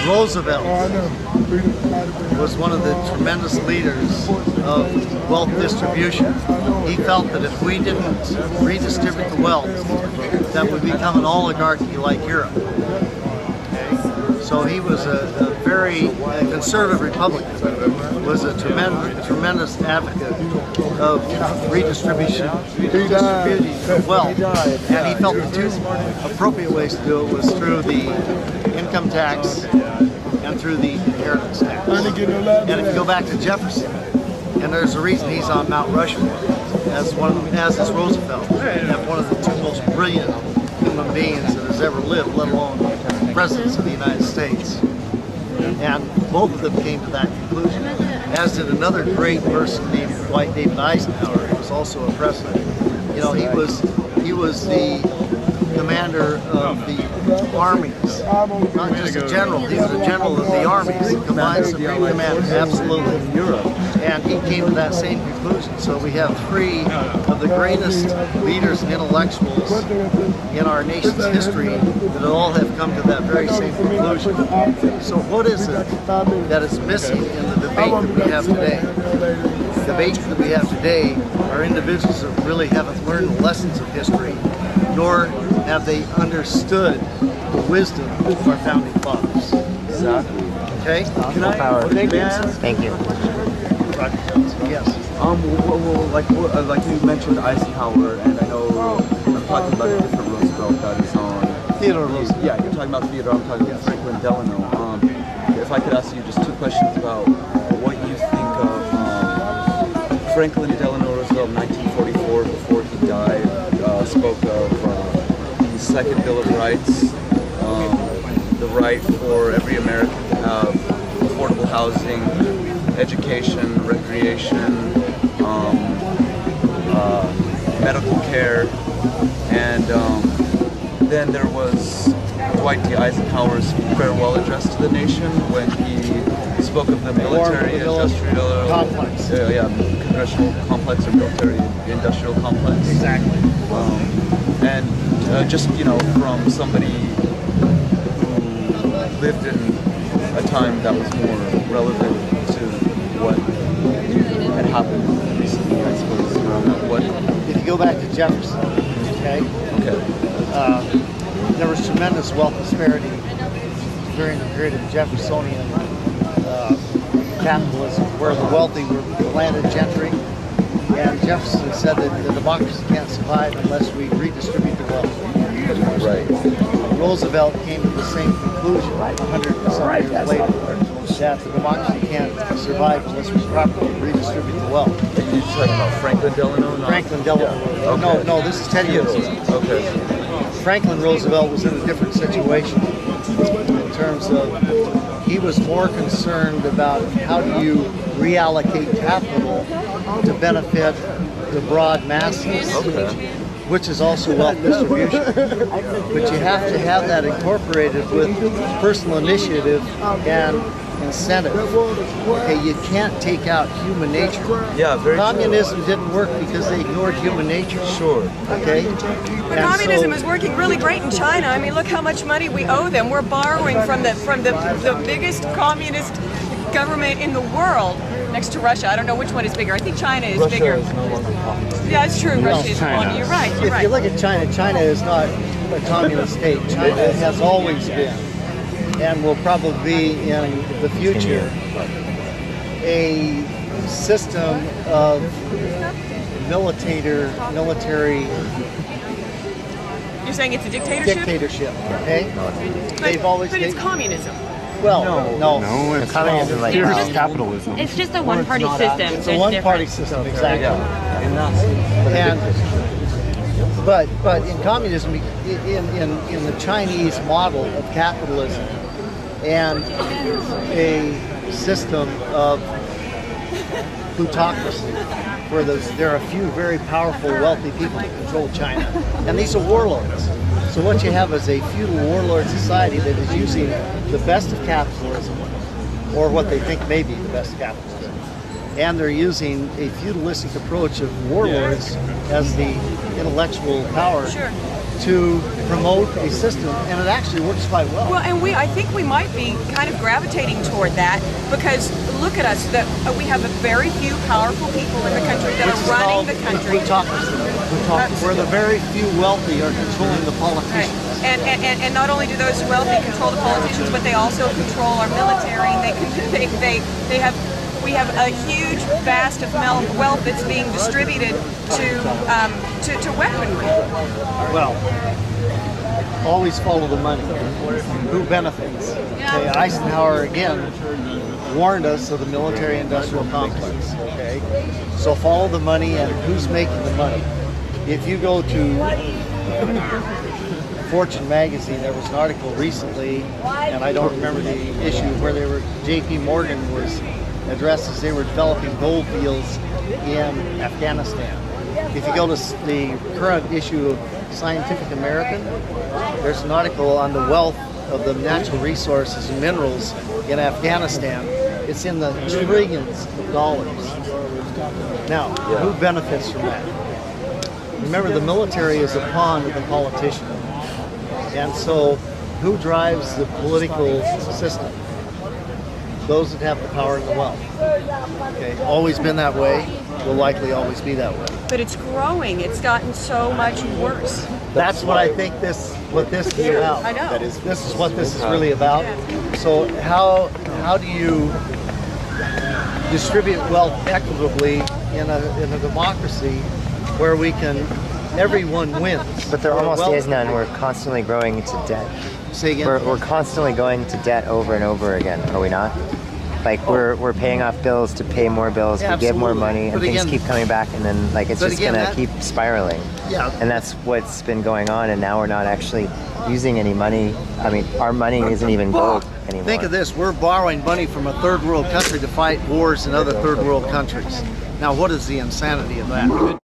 Roosevelt was one of the tremendous leaders of wealth distribution. He felt that if we didn't redistribute the wealth, that would become an oligarchy like Europe. So he was a very conservative Republican, was a tremendous advocate of redistribution of wealth. And he felt the two appropriate ways to do it was through the income tax and through the inheritance tax. And if you go back to Jefferson, and there's a reason he's on Mount Rushmore, as is Roosevelt, and one of the two most brilliant human beings that has ever lived, let alone presidents of the United States. And both of them came to that conclusion, as did another great person named Dwight David Eisenhower, who was also a president. You know, he was the commander of the armies, not just a general. He was a general of the armies, combined supreme commander, absolutely. And he came to that same conclusion. So we have three of the greatest leaders and intellectuals in our nation's history that all have come to that very same conclusion. So what is it that is missing in the debate that we have today? The debates that we have today are individuals that really haven't learned the lessons of history, nor have they understood the wisdom of our founding fathers. Exactly. Okay? Can I? Thank you. Yes. Like you mentioned Eisenhower, and I know I'm talking about a different Roosevelt that is on. Theodore Roosevelt. Yeah, you're talking about Theodore. I'm talking about Franklin Delano. If I could ask you just two questions about what you think of Franklin Delano Roosevelt, 1944, before he died, spoke of the Second Bill of Rights, the right for every American to have affordable housing, education, recreation, medical care, and then there was Dwight D. Eisenhower's farewell address to the nation when he spoke of the military industrial complex. Congressional complex or military industrial complex. Exactly. And just from somebody who lived in a time that was more relevant to what had happened recently, I suppose. If you go back to Jefferson, okay, there was tremendous wealth disparity during the period of Jeffersonian capitalism, where the wealthy were landed gentry, and Jefferson said that the democracy can't survive unless we redistribute the wealth. Right. Roosevelt came to the same conclusion 100 and some years later, that the democracy can't survive unless we properly redistribute the wealth. Are you talking about Franklin Delano? Franklin Delano. Yeah. Okay. No, this is Teddy Roosevelt. Okay. Franklin Roosevelt was in a different situation in terms of he was more concerned about how do you reallocate capital to benefit the broad masses, which is also wealth distribution. But you have to have that incorporated with personal initiative and incentive. Okay, you can't take out human nature. Yeah, very Communism didn't work because they ignored human nature. Sure. Okay? But communism is working really great in China. I mean, look how much money we owe them. We're borrowing from the biggest communist government in the world, next to Russia. I don't know which one is bigger. I think China is bigger. Russia is no longer communist. Yeah, it's true. Russia is one. You're right. You're If right. you look at China, China is not a communist state. China has always been, and will probably be in the future, a system of military You're saying it's a dictatorship? okay? But it's communism. Well, no. It's communism, like There's capitalism. It's just a one-party system. It's a one-party system, exactly. Yeah. But in communism, in the Chinese model of capitalism and a system of plutocracy, where there are a few very powerful, wealthy people that control China, and these are warlords. So what you have is a feudal warlord society that is using the best of capitalism, or what they think may be the best of capitalism, and they're using a feudalistic approach of warlords as the intellectual power to promote a system, and it actually works quite well. Well, and I think we might be kind of gravitating toward that because look at us, that we have very few powerful people in the country that Which are is running called the country. plutocracy. Where the very few wealthy are controlling the Right. politicians. And not only do those wealthy control the politicians, but they also control our military. We have a huge vast of wealth that's being distributed to weaponry. Well, always follow the money. Who benefits? Okay, Eisenhower again warned us of the military-industrial complex. Okay, so follow the money and who's making the money. If you go to Fortune magazine, there was an article recently, and I don't remember the issue, where J.P. Morgan was addressed as they were developing gold fields in Afghanistan. If you go to the current issue of Scientific American, there's an article on the wealth of the natural resources and minerals in Afghanistan. It's in the trillions of dollars. Now, who benefits from that? Remember, the military is a pawn of the politician. And so, who drives the political system? Those that have the power and the wealth. Okay, always been that way, will likely always be that way. But it's growing. It's gotten so much worse. That's what I think what this is about. I know. This is what this is really about. So how do you distribute wealth equitably in a democracy where everyone wins? But there Where almost wealth- is none. We're constantly growing into debt. Say again. We're constantly going into debt over and over again, are we not? Like we're paying off bills to pay more bills, Yeah, we give more absolutely. money, and But things again- keep coming back, and then like it's but just again, gonna that- keep spiraling. Yeah. And that's what's been going on, and now we're not actually using any money. I mean, our money isn't even gold anymore. Think of this, we're borrowing money from a third world country to fight wars in other third world countries. Now what is the insanity of that?